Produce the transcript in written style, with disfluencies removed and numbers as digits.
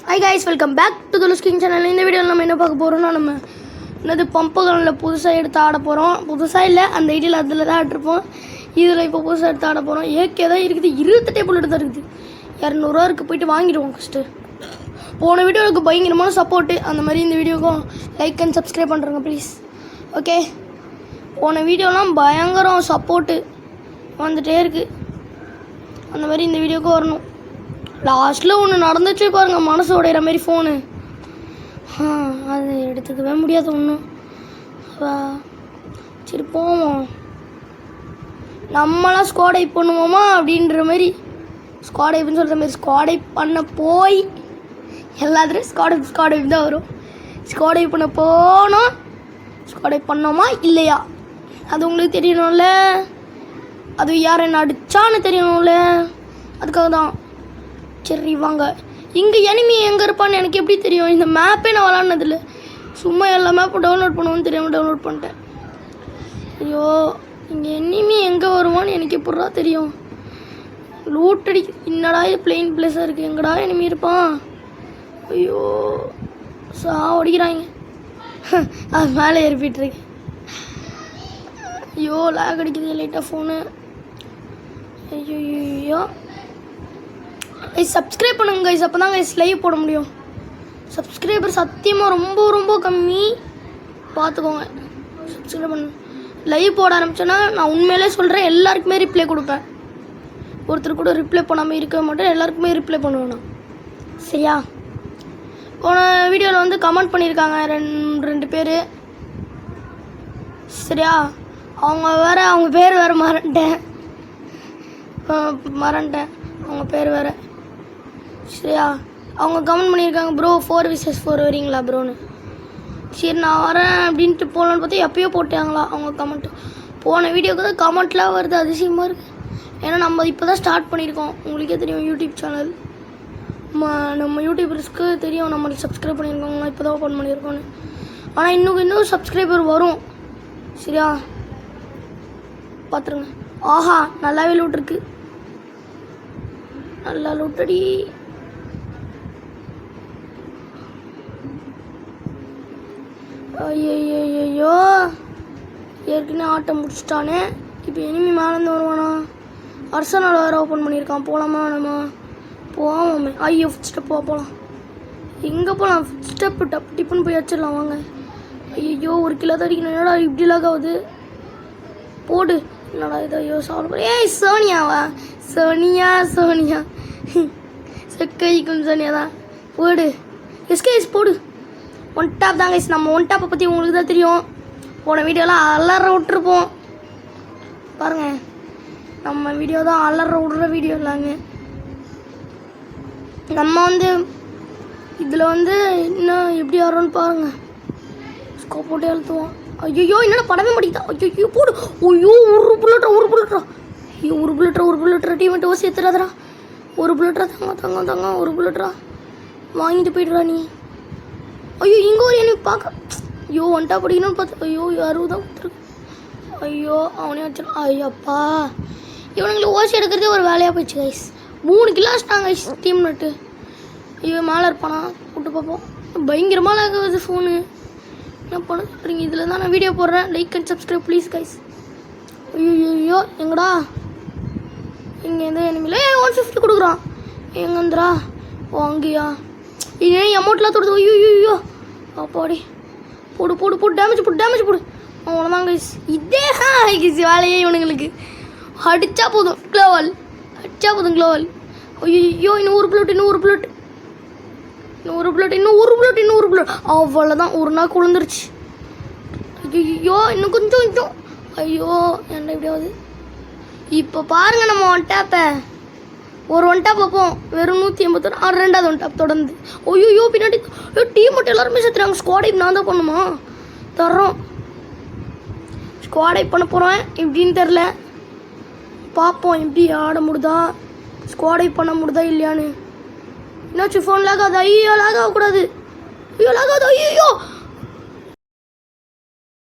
Hi guys, welcome back to the King channel. இந்த வீடியோவில் நம்ம என்ன பார்க்க போகிறோம்னா நம்ம என்னது பம்புகளில் புதுசாக எடுத்து ஆட போகிறோம். புதுசாக இல்லை, அந்த ஐடியில் அதில் தான் ஆடிருப்போம். இதில் இப்போ புதுசாக எடுத்து ஆட போகிறோம். ஏகே தான் இருக்குது, 28 புல்லட் தான் இருக்குது. 200 ரூபாய்க்கு போய்ட்டு வாங்கிடுவோம் ஃபஸ்ட்டு. போன வீடியோவுக்கு பயங்கரமான சப்போர்ட்டு, அந்த மாதிரி இந்த வீடியோக்கும் லைக் அண்ட் சப்ஸ்கிரைப் பண்ணுறோங்க ப்ளீஸ். ஓகே, போன வீடியோலாம் பயங்கரம் சப்போர்ட்டு வந்துகிட்டே இருக்குது. அந்த மாதிரி இந்த வீடியோக்கும் வரணும். லாஸ்ட்டில் ஒன்று நடந்துச்சு பாருங்கள், மனசு உடையிற மாதிரி ஃபோனு. அது எடுத்துக்கவே முடியாது ஒன்றும். சரி போவோம், நம்மளாம் ஸ்குவாட் ஐப் பண்ணுவோமா அப்படின்ற மாதிரி. ஸ்குவாட் ஐப்புன்னு சொல்கிற மாதிரி ஸ்குவாட் ஐப் பண்ண போய் எல்லாத்துலேயும் ஸ்குவாட் ஐப் தான் வரும். ஸ்குவாட் ஐப் பண்ண போனோம், ஸ்குவாட் ஐப் பண்ணோமா இல்லையா அது உங்களுக்கு தெரியணும்ல. அது யார் என்ன அடித்தான்னு தெரியணும்ல, அதுக்காக தான். சரி வாங்க, இங்கே எனிமி எங்கே இருப்பான்னு எனக்கு எப்படி தெரியும்? இந்த மேப்பே நான் விளாட்னதில்ல, சும்மா எல்லா மேப்பும் டவுன்லோட் பண்ணுவோன்னு தெரியாமல் டவுன்லோட் பண்ணிட்டேன். ஐயோ, இங்கே எனிமி எங்கே வருவான்னு எனக்கு எப்படா தெரியும்? லூட் அடி, என்னடா இது பிளெயின் பிளேஸாக இருக்குது, எங்கடா எனிமி இருப்பான்? ஐயோ அடிக்கிறாங்க. அது மேலே ஏறிப்பிட்டுருக்கு. ஐயோ லேக் அடிக்குது லைட்டாக ஃபோனு. ஐயோ சப்ஸ்கிரைப் பண்ணுங்க கைஸ், அப்போ தான் கைஸ் லைவ் போட முடியும். சப்ஸ்கிரைபர் சத்தியமாக ரொம்ப ரொம்ப கம்மி, பார்த்துக்கோங்க. சப்ஸ்கிரைப் பண்ணு. லைவ் போட ஆரம்பிச்சேன்னா நான் உண்மையிலே சொல்கிறேன், எல்லாருக்குமே ரிப்ளை கொடுப்பேன். ஒருத்தர் கூட ரிப்ளை பண்ணாமல் இருக்கவே மாட்டேன், எல்லாருக்குமே ரிப்ளை பண்ணுவேன் நான். சரியா? போன வீடியோவில் வந்து கமெண்ட் பண்ணியிருக்காங்க ரெண்டு பேர். சரியா? அவங்க பேர் வேறு மறந்துட்டேன் அவங்க பேர் வேறு. சரியா? அவங்க கமெண்ட் பண்ணியிருக்காங்க, ப்ரோ 4 vs 4 வரீங்களா ப்ரோன்னு. சரி நான் வரேன் அப்படின்ட்டு போகலான்னு பார்த்தா எப்பயோ போட்டாங்களா அவங்க கமெண்ட்டு. போன வீடியோக்கு தான் கமெண்ட்லாம் வருது, அதிசயமாக இருக்குது. ஏன்னா நம்ம இப்போ தான் ஸ்டார்ட் பண்ணியிருக்கோம். உங்களுக்கே தெரியும் யூடியூப் சேனல், நம்ம யூடியூபர்ஸ்க்கு தெரியும் நம்மளுக்கு சப்ஸ்கிரைப் பண்ணியிருக்கோங்களா, இப்போ தான் ஓப்பன் பண்ணியிருக்கோன்னு. ஆனால் இன்னும் சப்ஸ்கிரைபர் வரும். சரியா? பார்த்துருங்க. ஆஹா, நல்லாவே லூட் இருக்கு, நல்லா லூட்டடி. ஐயோ, ஏற்கனவே ஆட்டம் முடிச்சிட்டானே. இப்போ இனிமே மேலேருந்து வருவானா? அர்சனால் வேறு ஓப்பன் பண்ணியிருக்கான். போகலாமா வேணாமா? போவோமே. ஐயோ ஃபுட் ஸ்டெப் போகலாம். எங்கே போகலாம்? ஃபுட் ஸ்டெப்பு டிப்புன்னு போய் வச்சிடலாம் வாங்க. ஐயோ 1 கிலோ தான் அடிக்கணும். என்னடா இப்படி லாக் ஆகுது? போடு. என்னடா இது? ஐயோ சாப்பிட. ஏய் சோனியாவா? சோனியா செக்கைக்கும் சோனியா தான். போடு எஸ்கேஸ் போடு. 1 டாப் தாங்க. நம்ம 1 டாப்பை பற்றி உங்களுக்கு தான் தெரியும். போன வீடியோலாம் அலற விட்டுருப்போம் பாருங்கள். நம்ம வீடியோ தான் அலற விடுற வீடியோ இல்லைங்க. நம்ம வந்து இதில் வந்து இன்னும் எப்படி வரோன்னு பாருங்கள். ஸ்கோப் போட்டு எழுத்துவோம். ஐயோ என்னடா படவே மாட்டேங்குதா? ஐயோ போடு. ஐயோ ஒரு புல்லட்ரா ஐயோ ஒரு புல்லட்ரா டீமெண்ட் ஓசி எடுத்துறாதரா. ஒரு புல்லட்ரா தங்க ஒரு புல்லட்ரா வாங்கிட்டு போய்ட்றா நீ. ஐயோ இங்கே ஒரு எனக்கு பார்க்க. ஐயோ 1 டாப் படிக்கணும்னு பார்த்து. ஐயோ 60 தான் கொடுத்துருக்கு. ஐயோ அவனே வச்சிடும். ஐயோப்பா, இவனுங்களுக்கு ஓசி எடுக்கிறதே ஒரு வேலையாக போயிடுச்சு கைஸ். 3 கிலோ வச்சிட்டாங்க கைஸ் டீம் நட்டு. ஐயோ மேலே இருப்பானா? கூப்பிட்டு பார்ப்போம். பயங்கரமாக லாகுது ஃபோனு. என்ன பண்ண சொல்கிறீங்க? இதில் தான் நான் வீடியோ போடுறேன். Like and subscribe please guys. ஐயோ எங்கடா? இங்கே எந்த எனிமில 150 கொடுக்குறான். எங்கேந்திரா? ஓ அங்கேயா? இது அமௌண்ட்லாம் தொடுது. ஐயோ அப்பாடி. போடு டேமேஜ் போடு. அவ்வளோதான் கைஸ். இதே கைஸ் வேலையே இவனுங்களுக்கு. அடித்தா போதும் க்ளோவல். ஐயோ இன்னும் ஒரு புல்லட். அவ்வளோதான், ஒரு நாள் குழந்துருச்சு. ஐயோ இன்னும் கொஞ்சம். ஐயோ என்ன எப்படியாவது. இப்போ பாருங்கள், நம்ம 1 டாப்பை ஒரு 1 டாப் வைப்போம். வெறும் 181. 2வது 1 டாப் தொடர்ந்து. ஐயோ பின்னாடி டீம் மட்டும் எல்லாருமே சேர்த்துறாங்க. ஸ்குவாட் ஐப் நான் தான் பண்ணுமா? தர்றோம். ஸ்குவாட் ஐப் பண்ண போகிறேன். எப்படின்னு தெரில, பார்ப்போம் எப்படி ஆட முடியுதா, ஸ்குவாட் ஐப் பண்ண முடியுதா இல்லையான்னு. என்னாச்சு? ஃபோன் லாக் ஆகுது. ஐயோ லாக் ஆகக்கூடாது. ஐயோ